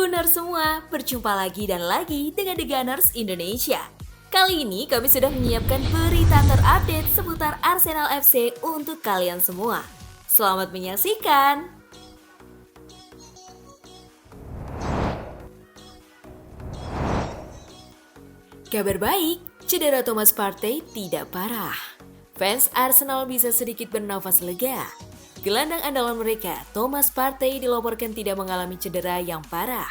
Gunners semua, berjumpa lagi dan lagi dengan The Gunners Indonesia. Kali ini kami sudah menyiapkan berita terupdate seputar Arsenal FC untuk kalian semua. Selamat menyaksikan! Kabar baik, cedera Thomas Partey tidak parah. Fans Arsenal bisa sedikit bernafas lega. Gelandang andalan mereka, Thomas Partey, dilaporkan tidak mengalami cedera yang parah.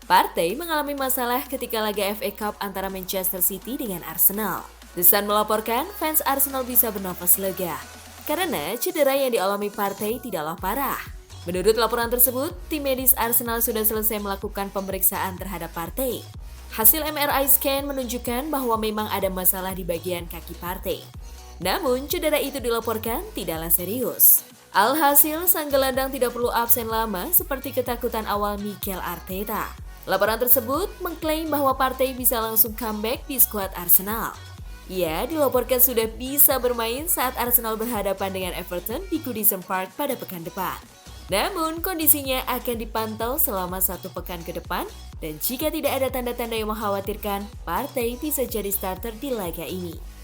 Partey mengalami masalah ketika laga FA Cup antara Manchester City dengan Arsenal. The Sun melaporkan fans Arsenal bisa bernafas lega karena cedera yang dialami Partey tidaklah parah. Menurut laporan tersebut, tim medis Arsenal sudah selesai melakukan pemeriksaan terhadap Partey. Hasil MRI scan menunjukkan bahwa memang ada masalah di bagian kaki Partey. Namun, cedera itu dilaporkan tidaklah serius. Alhasil, sang gelandang tidak perlu absen lama seperti ketakutan awal Mikel Arteta. Laporan tersebut mengklaim bahwa Partey bisa langsung comeback di skuad Arsenal. Ia dilaporkan sudah bisa bermain saat Arsenal berhadapan dengan Everton di Goodison Park pada pekan depan. Namun, kondisinya akan dipantau selama 1 pekan ke depan dan jika tidak ada tanda-tanda yang mengkhawatirkan, Partey bisa jadi starter di laga ini.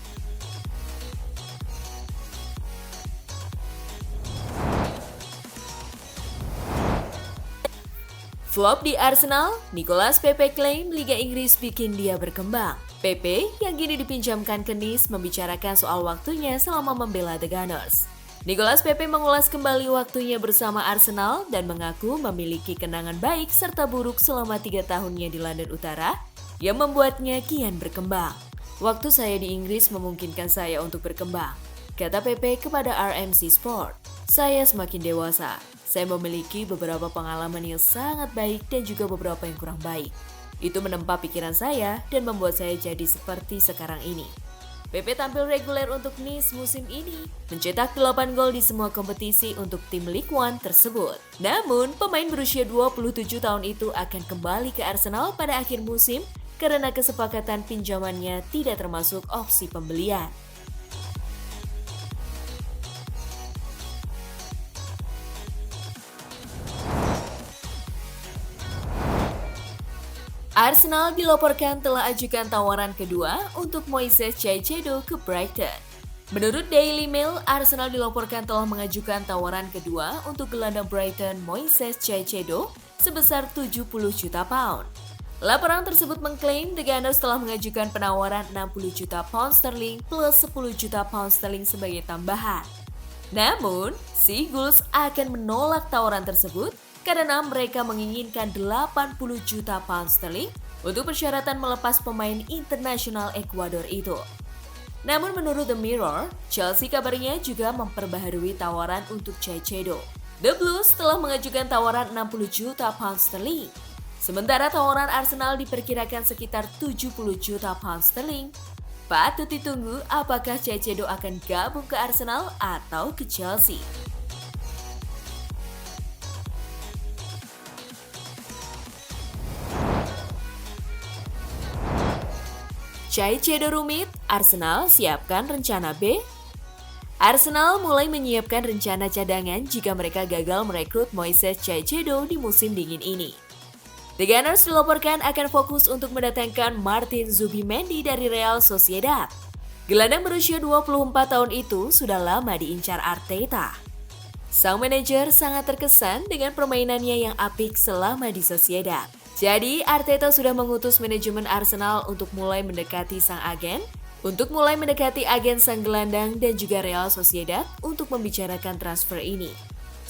Flop di Arsenal, Nicolas Pepe klaim Liga Inggris bikin dia berkembang. Pepe yang kini dipinjamkan ke Nice membicarakan soal waktunya selama membela The Gunners. Nicolas Pepe mengulas kembali waktunya bersama Arsenal dan mengaku memiliki kenangan baik serta buruk selama 3 tahunnya di London Utara yang membuatnya kian berkembang. Waktu saya di Inggris memungkinkan saya untuk berkembang, kata Pepe kepada RMC Sport. Saya semakin dewasa. Saya memiliki beberapa pengalaman yang sangat baik dan juga beberapa yang kurang baik. Itu menempa pikiran saya dan membuat saya jadi seperti sekarang ini. Pepe tampil reguler untuk Nice musim ini, mencetak 8 gol di semua kompetisi untuk tim League One tersebut. Namun, pemain berusia 27 tahun itu akan kembali ke Arsenal pada akhir musim karena kesepakatan pinjamannya tidak termasuk opsi pembelian. Arsenal dilaporkan telah ajukan tawaran kedua untuk Moises Caicedo ke Brighton. Menurut Daily Mail, Arsenal dilaporkan telah mengajukan tawaran kedua untuk gelandang Brighton Moises Caicedo sebesar 70 juta pound. Laporan tersebut mengklaim The Gunners telah mengajukan penawaran 60 juta pound sterling plus 10 juta pound sterling sebagai tambahan. Namun, Seagulls akan menolak tawaran tersebut karena mereka menginginkan 80 juta pound sterling untuk persyaratan melepas pemain internasional Ekuador itu. Namun menurut The Mirror, Chelsea kabarnya juga memperbaharui tawaran untuk Caicedo. The Blues telah mengajukan tawaran 60 juta pound sterling. Sementara tawaran Arsenal diperkirakan sekitar 70 juta pound sterling. Patut ditunggu apakah Caicedo akan gabung ke Arsenal atau ke Chelsea. Caicedo rumit, Arsenal siapkan rencana B. Arsenal mulai menyiapkan rencana cadangan jika mereka gagal merekrut Moises Caicedo di musim dingin ini. The Gunners dilaporkan akan fokus untuk mendatangkan Martin Zubimendi dari Real Sociedad. Gelandang berusia 24 tahun itu sudah lama diincar Arteta. Sang manajer sangat terkesan dengan permainannya yang apik selama di Sociedad. Jadi, Arteta sudah mengutus manajemen Arsenal untuk mulai mendekati agen sang gelandang dan juga Real Sociedad untuk membicarakan transfer ini.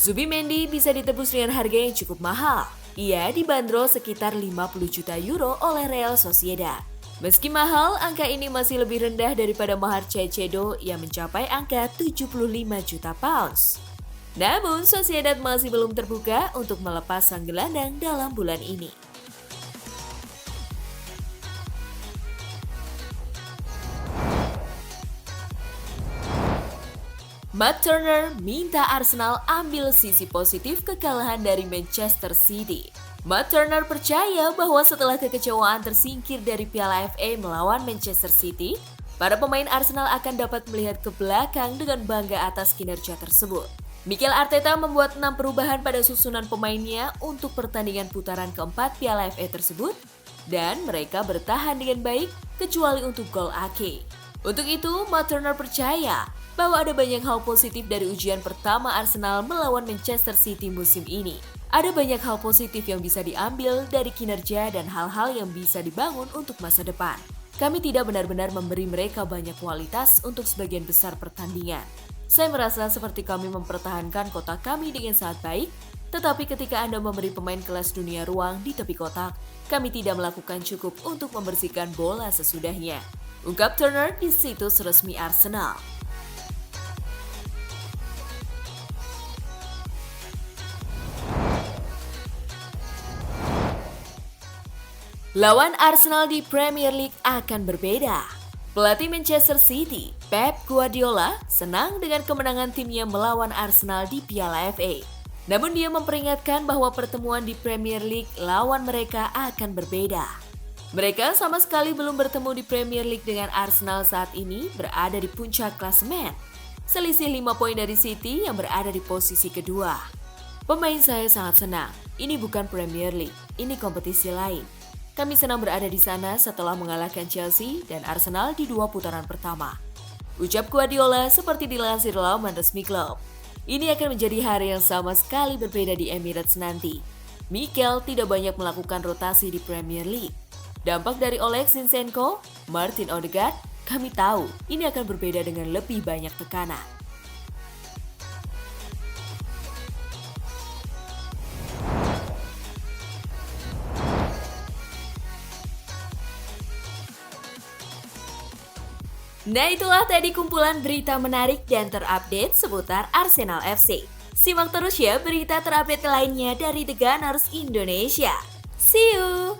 Zubimendi bisa ditebus dengan harga yang cukup mahal. Ia dibanderol sekitar 50 juta euro oleh Real Sociedad. Meski mahal, angka ini masih lebih rendah daripada mahar Caicedo yang mencapai angka 75 juta pounds. Namun, Sociedad masih belum terbuka untuk melepas sang gelandang dalam bulan ini. Matt Turner minta Arsenal ambil sisi positif kekalahan dari Manchester City. Matt Turner percaya bahwa setelah kekecewaan tersingkir dari Piala FA melawan Manchester City, para pemain Arsenal akan dapat melihat ke belakang dengan bangga atas kinerja tersebut. Mikel Arteta membuat 6 perubahan pada susunan pemainnya untuk pertandingan putaran keempat Piala FA tersebut, dan mereka bertahan dengan baik kecuali untuk gol Ake. Untuk itu, Matt Turner percaya bahwa ada banyak hal positif dari ujian pertama Arsenal melawan Manchester City musim ini. Ada banyak hal positif yang bisa diambil dari kinerja dan hal-hal yang bisa dibangun untuk masa depan. Kami tidak benar-benar memberi mereka banyak kualitas untuk sebagian besar pertandingan. Saya merasa seperti kami mempertahankan kotak kami dengan sangat baik, tetapi ketika Anda memberi pemain kelas dunia ruang di tepi kotak, kami tidak melakukan cukup untuk membersihkan bola sesudahnya. Ungkap Turner di situs resmi Arsenal. Lawan Arsenal di Premier League akan berbeda. Pelatih Manchester City, Pep Guardiola, senang dengan kemenangan timnya melawan Arsenal di Piala FA. Namun dia memperingatkan bahwa pertemuan di Premier League lawan mereka akan berbeda. Mereka sama sekali belum bertemu di Premier League dengan Arsenal saat ini berada di puncak klasemen. Selisih 5 poin dari City yang berada di posisi kedua. Pemain saya sangat senang, ini bukan Premier League, ini kompetisi lain. Kami senang berada di sana setelah mengalahkan Chelsea dan Arsenal di 2 putaran pertama. Ucap Guardiola seperti dilansir laman resmi klub. Ini akan menjadi hari yang sama sekali berbeda di Emirates nanti. Mikel tidak banyak melakukan rotasi di Premier League. Dampak dari Oleg Zinchenko, Martin Odegaard, kami tahu ini akan berbeda dengan lebih banyak tekanan. Nah, itulah tadi kumpulan berita menarik dan terupdate seputar Arsenal FC. Simak terus ya berita terupdate lainnya dari The Gunners Indonesia. See you!